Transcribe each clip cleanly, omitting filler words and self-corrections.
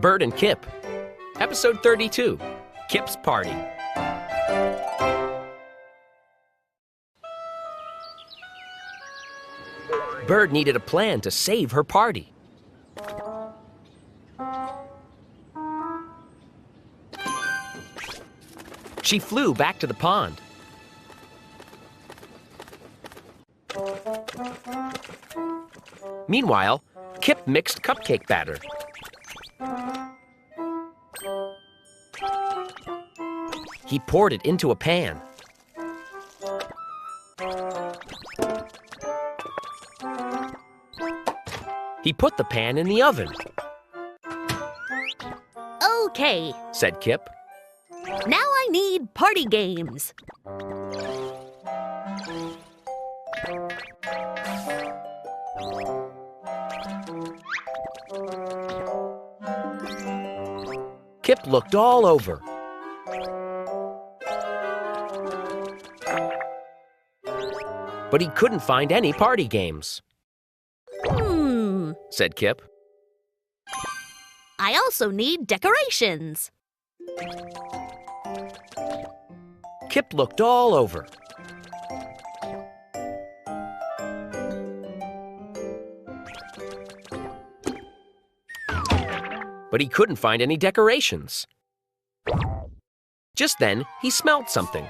Bert and Kip. Episode 32, Kip's Party. Bert needed a plan to save her party. She flew back to the pond. Meanwhile, Kip mixed cupcake batter. He poured it into a pan. He put the pan in the oven. Okay, Said Kip. now I need party games. Kip looked all over. But he couldn't find any party games, said Kip. I also need decorations. Kip looked all over. But he couldn't find any decorations. Just then, he smelled something.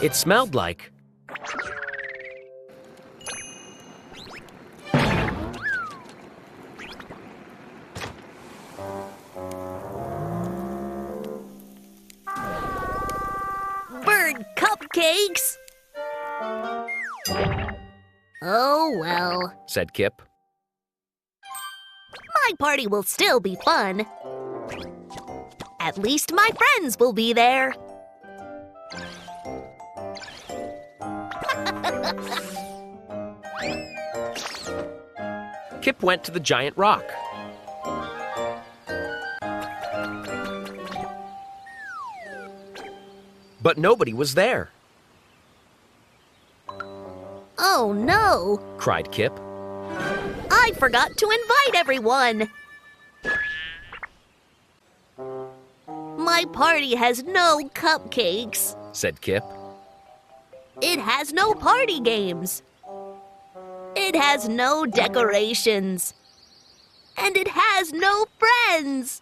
It smelled like Bird cupcakes! Oh well, said Kip. my party will still be fun. At least my friends will be there. Kip went to the giant rock. But nobody was there, Oh no, cried Kip. I forgot to invite everyone. My party has no cupcakes. Said Kip. It has no party games. It has no decorations. And it has no friends.